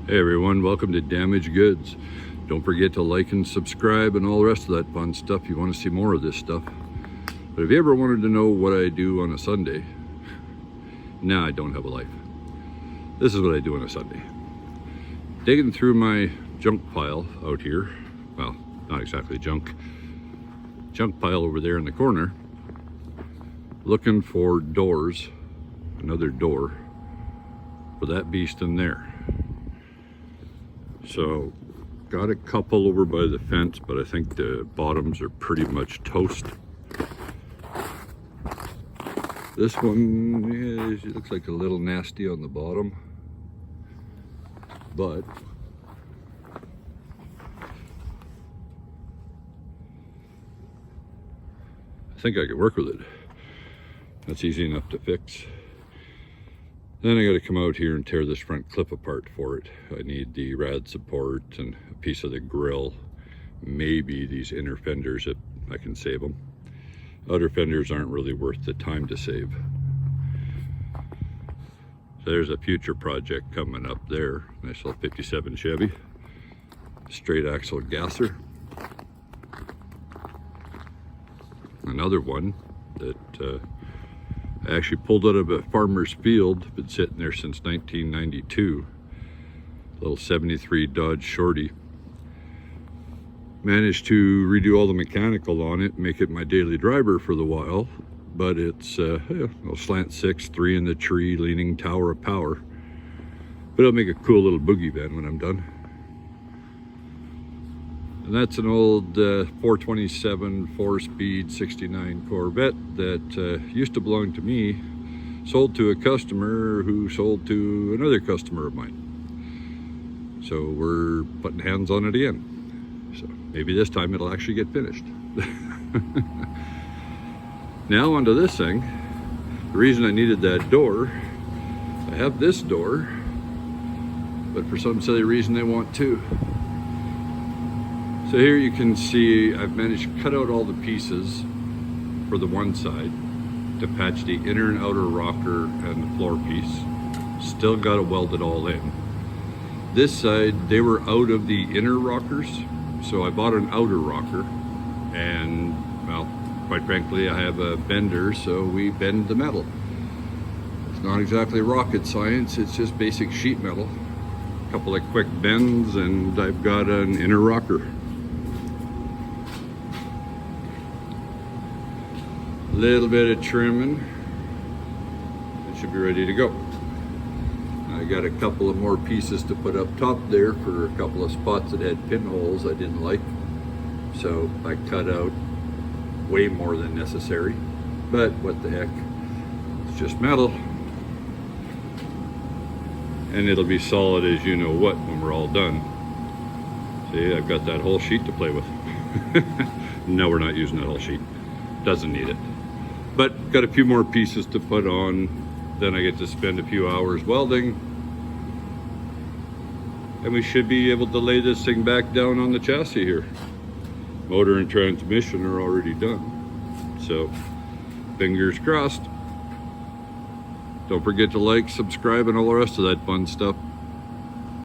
Hey everyone, welcome to Damaged Goods. Don't forget to like and subscribe and all the rest of that fun stuff if you want to see more of this stuff. But if you ever wanted to know what I do on a Sunday, nah, I don't have a life. This is what I do on a Sunday. Digging through my junk pile out here. Well, not exactly junk. Junk pile over there in the corner. Looking for doors, another door for that beast in there. So, got a couple over by the fence, but I think the bottoms are pretty much toast. This one, yeah, it looks like a little nasty on the bottom, but I think I could work with it. That's easy enough to fix. Then I got to come out here and tear this front clip apart for it. I need the rad support and a piece of the grill, maybe these inner fenders if I can save them. Outer fenders aren't really worth the time to save. So there's a future project coming up there. Nice little 57 Chevy, straight axle gasser. Another one that I actually pulled out of a farmer's field, been sitting there since 1992. Little 73 Dodge Shorty. Managed to redo all the mechanical on it, make it my daily driver for the while, but it's a slant 6, 3 in the tree, leaning tower of power. But it'll make a cool little boogie van when I'm done. And that's an old 427 4-speed 69 Corvette that used to belong to me, sold to a customer who sold to another customer of mine. So we're putting hands on it again. So maybe this time it'll actually get finished. Now onto this thing. The reason I needed that door, I have this door, but for some silly reason they want two. So here you can see I've managed to cut out all the pieces for the one side to patch the inner and outer rocker and the floor piece. Still got to weld it all in. This side, they were out of the inner rockers, so I bought an outer rocker, and well, quite frankly, I have a bender, so we bend the metal. It's not exactly rocket science, it's just basic sheet metal. A couple of quick bends and I've got an inner rocker. Little bit of trimming, it should be ready to go. I got a couple of more pieces to put up top there for a couple of spots that had pinholes I didn't like, so I cut out way more than necessary, but what the heck, it's just metal, and it'll be solid as you know what when we're all done. See, I've got that whole sheet to play with. No, we're not using that whole sheet, doesn't need it. But got a few more pieces to put on, then I get to spend a few hours welding, and we should be able to lay this thing back down on the chassis here. Motor and transmission are already done, so fingers crossed. Don't forget to like, subscribe, and all the rest of that fun stuff.